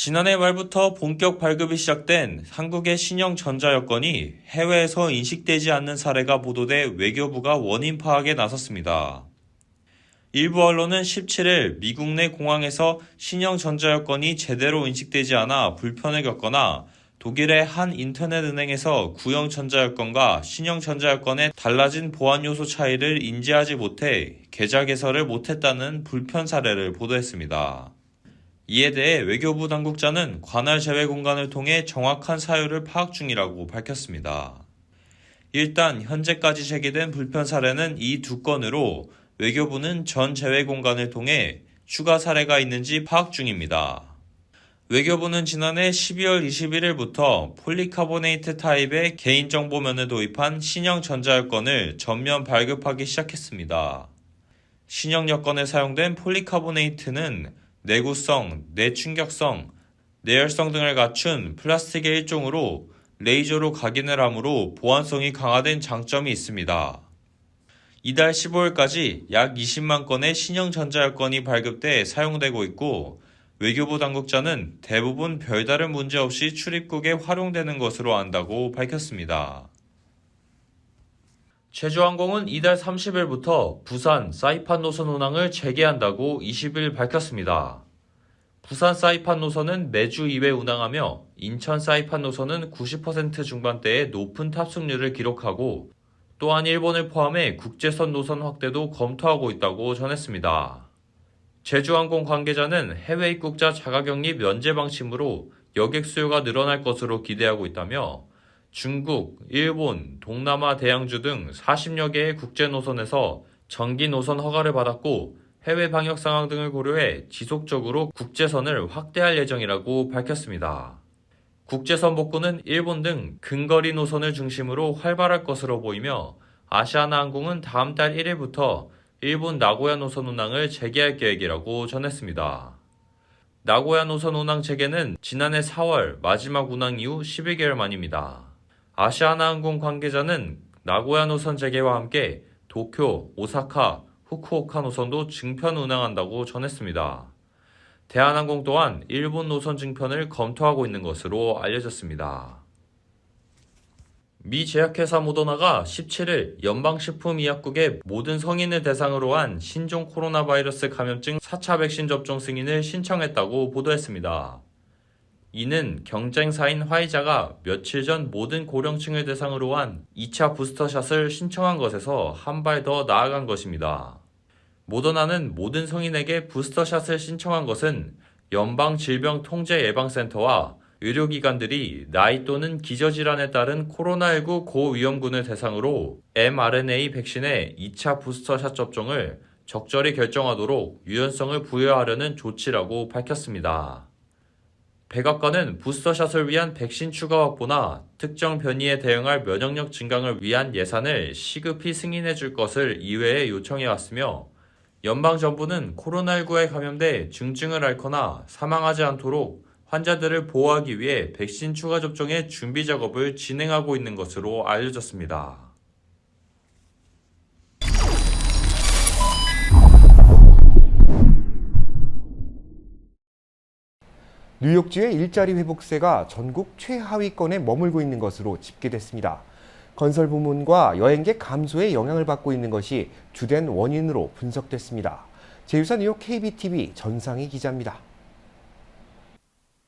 지난해 말부터 본격 발급이 시작된 한국의 신형 전자여권이 해외에서 인식되지 않는 사례가 보도돼 외교부가 원인 파악에 나섰습니다. 일부 언론은 17일 미국 내 공항에서 신형 전자여권이 제대로 인식되지 않아 불편을 겪거나 독일의 한 인터넷 은행에서 구형 전자여권과 신형 전자여권의 달라진 보안 요소 차이를 인지하지 못해 계좌 개설을 못했다는 불편 사례를 보도했습니다. 이에 대해 외교부 당국자는 관할 제외 공간을 통해 정확한 사유를 파악 중이라고 밝혔습니다. 일단 현재까지 제기된 불편 사례는 이 두 건으로 외교부는 전 제외 공간을 통해 추가 사례가 있는지 파악 중입니다. 외교부는 지난해 12월 21일부터 폴리카보네이트 타입의 개인정보면을 도입한 신형 전자여권을 전면 발급하기 시작했습니다. 신형 여권에 사용된 폴리카보네이트는 내구성, 내충격성, 내열성 등을 갖춘 플라스틱의 일종으로 레이저로 각인을 하므로 보안성이 강화된 장점이 있습니다. 이달 15일까지 약 20만 건의 신형 전자여권이 발급돼 사용되고 있고 외교부 당국자는 대부분 별다른 문제 없이 출입국에 활용되는 것으로 안다고 밝혔습니다. 제주항공은 이달 30일부터 부산, 사이판 노선 운항을 재개한다고 20일 밝혔습니다. 부산 사이판 노선은 매주 2회 운항하며 인천 사이판 노선은 90% 중반대의 높은 탑승률을 기록하고 또한 일본을 포함해 국제선 노선 확대도 검토하고 있다고 전했습니다. 제주항공 관계자는 해외 입국자 자가격리 면제 방침으로 여객 수요가 늘어날 것으로 기대하고 있다며 중국, 일본, 동남아 대양주 등 40여 개의 국제 노선에서 정기 노선 허가를 받았고 해외 방역 상황 등을 고려해 지속적으로 국제선을 확대할 예정이라고 밝혔습니다. 국제선 복구는 일본 등 근거리 노선을 중심으로 활발할 것으로 보이며 아시아나항공은 다음 달 1일부터 일본 나고야 노선 운항을 재개할 계획이라고 전했습니다. 나고야 노선 운항 재개는 지난해 4월 마지막 운항 이후 11개월 만입니다. 아시아나항공 관계자는 나고야 노선 재개와 함께 도쿄, 오사카, 후쿠오카 노선도 증편 운항한다고 전했습니다. 대한항공 또한 일본 노선 증편을 검토하고 있는 것으로 알려졌습니다. 미 제약회사 모더나가 17일 연방식품의약국에 모든 성인을 대상으로 한 신종 코로나 바이러스 감염증 4차 백신 접종 승인을 신청했다고 보도했습니다. 이는 경쟁사인 화이자가 며칠 전 모든 고령층을 대상으로 한 2차 부스터샷을 신청한 것에서 한 발 더 나아간 것입니다. 모더나는 모든 성인에게 부스터샷을 신청한 것은 연방질병통제예방센터와 의료기관들이 나이 또는 기저질환에 따른 코로나19 고위험군을 대상으로 mRNA 백신의 2차 부스터샷 접종을 적절히 결정하도록 유연성을 부여하려는 조치라고 밝혔습니다. 백악관은 부스터샷을 위한 백신 추가 확보나 특정 변이에 대응할 면역력 증강을 위한 예산을 시급히 승인해 줄 것을 이회에 요청해 왔으며 연방정부는 코로나19에 감염돼 중증을 앓거나 사망하지 않도록 환자들을 보호하기 위해 백신 추가 접종의 준비 작업을 진행하고 있는 것으로 알려졌습니다. 뉴욕주의 일자리 회복세가 전국 최하위권에 머물고 있는 것으로 집계됐습니다. 건설 부문과 여행객 감소에 영향을 받고 있는 것이 주된 원인으로 분석됐습니다. 제휴사 뉴욕 KBTV 전상희 기자입니다.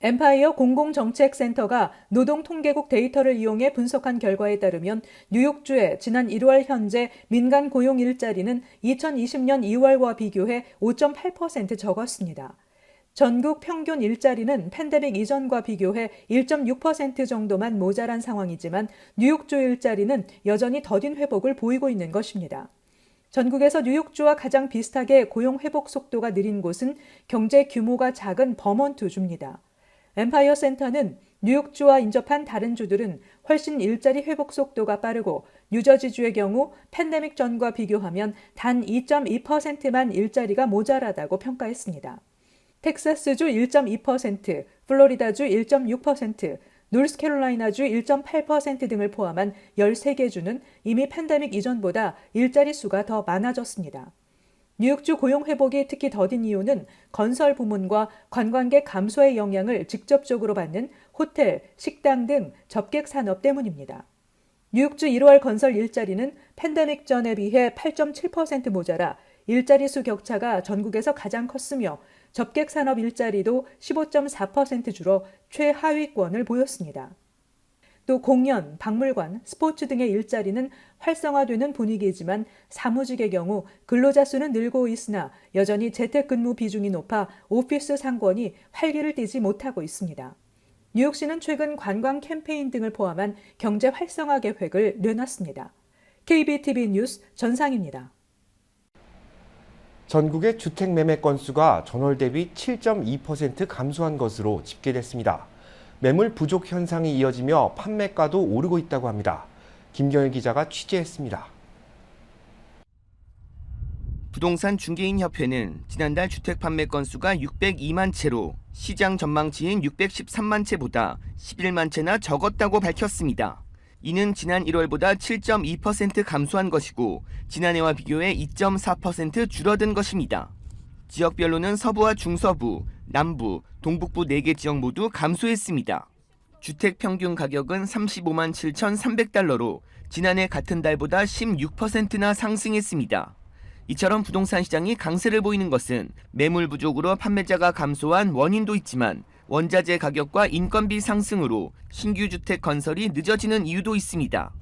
엠파이어 공공정책센터가 노동통계국 데이터를 이용해 분석한 결과에 따르면 뉴욕주의 지난 1월 현재 민간 고용 일자리는 2020년 2월과 비교해 5.8% 적었습니다. 전국 평균 일자리는 팬데믹 이전과 비교해 1.6% 정도만 모자란 상황이지만 뉴욕주 일자리는 여전히 더딘 회복을 보이고 있는 것입니다. 전국에서 뉴욕주와 가장 비슷하게 고용 회복 속도가 느린 곳은 경제 규모가 작은 버몬트주입니다. 엠파이어 센터는 뉴욕주와 인접한 다른 주들은 훨씬 일자리 회복 속도가 빠르고 뉴저지주의 경우 팬데믹 전과 비교하면 단 2.2%만 일자리가 모자라다고 평가했습니다. 텍사스주 1.2%, 플로리다주 1.6%, 노스캐롤라이나주 1.8% 등을 포함한 13개 주는 이미 팬데믹 이전보다 일자리 수가 더 많아졌습니다. 뉴욕주 고용 회복이 특히 더딘 이유는 건설 부문과 관광객 감소의 영향을 직접적으로 받는 호텔, 식당 등 접객 산업 때문입니다. 뉴욕주 1월 건설 일자리는 팬데믹 전에 비해 8.7% 모자라 일자리 수 격차가 전국에서 가장 컸으며 접객 산업 일자리도 15.4% 줄어 최하위권을 보였습니다. 또 공연, 박물관, 스포츠 등의 일자리는 활성화되는 분위기이지만 사무직의 경우 근로자 수는 늘고 있으나 여전히 재택근무 비중이 높아 오피스 상권이 활기를 띠지 못하고 있습니다. 뉴욕시는 최근 관광 캠페인 등을 포함한 경제 활성화 계획을 내놨습니다. KBTV 뉴스 전상입니다. 전국의 주택 매매 건수가 전월 대비 7.2% 감소한 것으로 집계됐습니다. 매물 부족 현상이 이어지며 판매가도 오르고 있다고 합니다. 김경일 기자가 취재했습니다. 부동산 중개인 협회는 지난달 주택 판매 건수가 602만 채로 시장 전망치인 613만 채보다 11만 채나 적었다고 밝혔습니다. 이는 지난 1월보다 7.2% 감소한 것이고 지난해와 비교해 2.4% 줄어든 것입니다. 지역별로는 서부와 중서부, 남부, 동북부 4개 지역 모두 감소했습니다. 주택 평균 가격은 35만 7,300달러로 지난해 같은 달보다 16%나 상승했습니다. 이처럼 부동산 시장이 강세를 보이는 것은 매물 부족으로 판매자가 감소한 원인도 있지만 원자재 가격과 인건비 상승으로 신규 주택 건설이 늦어지는 이유도 있습니다.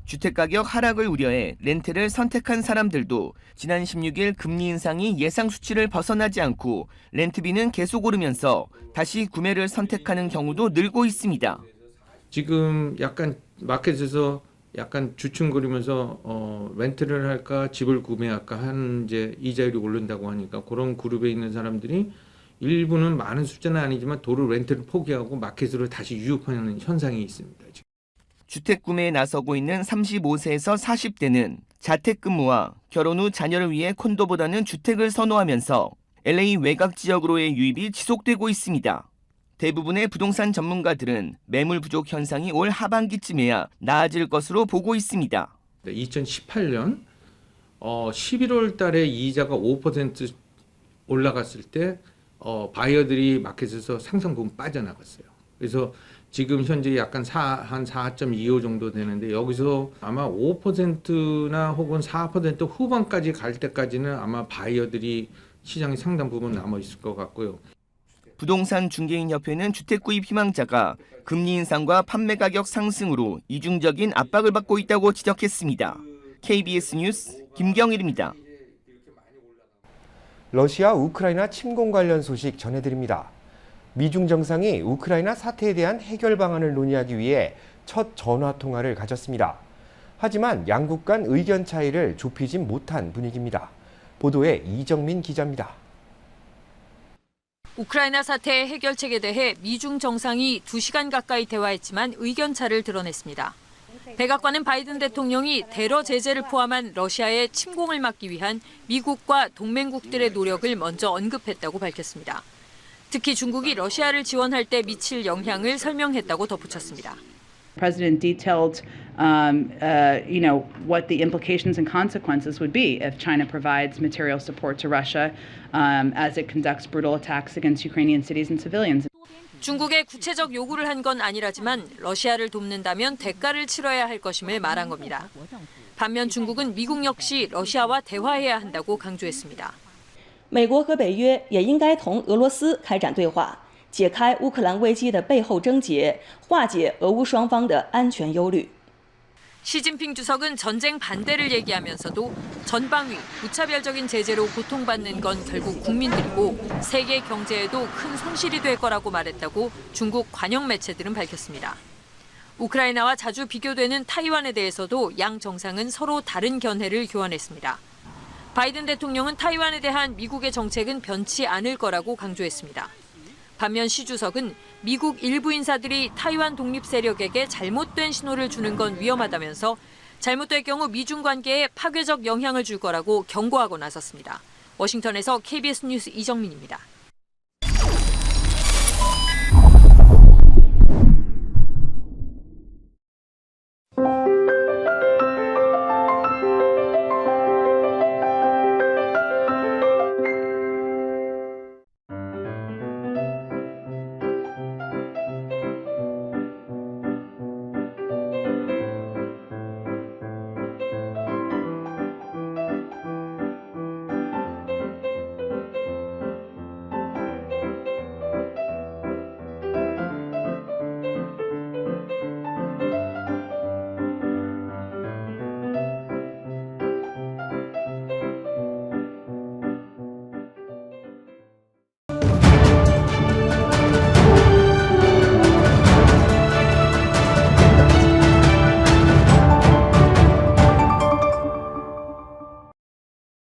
주택가격 하락을 우려해 렌트를 선택한 사람들도 지난 16일 금리 인상이 예상 수치를 벗어나지 않고 렌트비는 계속 오르면서 다시 구매를 선택하는 경우도 늘고 있습니다. 지금 약간 마켓에서 약간 주춤거리면서 렌트를 할까 집을 구매할까 한 이제 이자율이 오른다고 하니까 그런 그룹에 있는 사람들이 일부는 많은 숫자는 아니지만 도로 렌트를 포기하고 마켓으로 다시 유입하는 현상이 있습니다. 주택 구매에 나서고 있는 35세에서 40대는 자택근무와 결혼 후 자녀를 위해 콘도보다는 주택을 선호하면서 LA 외곽 지역으로의 유입이 지속되고 있습니다. 대부분의 부동산 전문가들은 매물 부족 현상이 올 하반기쯤에야 나아질 것으로 보고 있습니다. 2018년 11월 달에 이자가 5% 올라갔을 때 바이어들이 마켓에서 상승분 빠져나갔어요. 그래서 지금 현재 약간 한 4.25 정도 되는데 여기서 아마 5%나 혹은 4% 후반까지 갈 때까지는 아마 바이어들이 시장에 상당 부분 남아 있을 것 같고요. 부동산 중개인 협회는 주택 구입 희망자가 금리 인상과 판매 가격 상승으로 이중적인 압박을 받고 있다고 지적했습니다. KBS 뉴스 김경일입니다. 러시아 우크라이나 침공 관련 소식 전해드립니다. 미중 정상이 우크라이나 사태에 대한 해결 방안을 논의하기 위해 첫 전화 통화를 가졌습니다. 하지만 양국 간 의견 차이를 좁히진 못한 분위기입니다. 보도에 이정민 기자입니다. 우크라이나 사태의 해결책에 대해 미중 정상이 2시간 가까이 대화했지만 의견차를 드러냈습니다. 백악관은 바이든 대통령이 테러 제재를 포함한 러시아의 침공을 막기 위한 미국과 동맹국들의 노력을 먼저 언급했다고 밝혔습니다. 특히 중국이 러시아를 지원할 때 미칠 영향을 설명했다고 덧붙였습니다. President detailed, what the implications and consequences would be if China provides material support to Russia as it conducts brutal attacks against Ukrainian cities and civilians. 중국에 구체적 요구를 한 건 아니라지만 러시아를 돕는다면 대가를 치러야 할 것임을 말한 겁니다. 반면 중국은 미국 역시 러시아와 대화해야 한다고 강조했습니다. 美国和北约也应该同俄罗斯开展对话，解开乌克兰危机的背后症结，化解俄乌双方的安全忧虑。 시진핑 주석은 전쟁 반대를 얘기하면서도 전방위, 무차별적인 제재로 고통받는 건 결국 국민들이고 세계 경제에도 큰 손실이 될 거라고 말했다고 중국 관영 매체들은 밝혔습니다. 우크라이나와 자주 비교되는 타이완에 대해서도 양 정상은 서로 다른 견해를 교환했습니다. 바이든 대통령은 타이완에 대한 미국의 정책은 변치 않을 거라고 강조했습니다. 반면 시 주석은 미국 일부 인사들이 타이완 독립 세력에게 잘못된 신호를 주는 건 위험하다면서 잘못될 경우 미중 관계에 파괴적 영향을 줄 거라고 경고하고 나섰습니다. 워싱턴에서 KBS 뉴스 이정민입니다.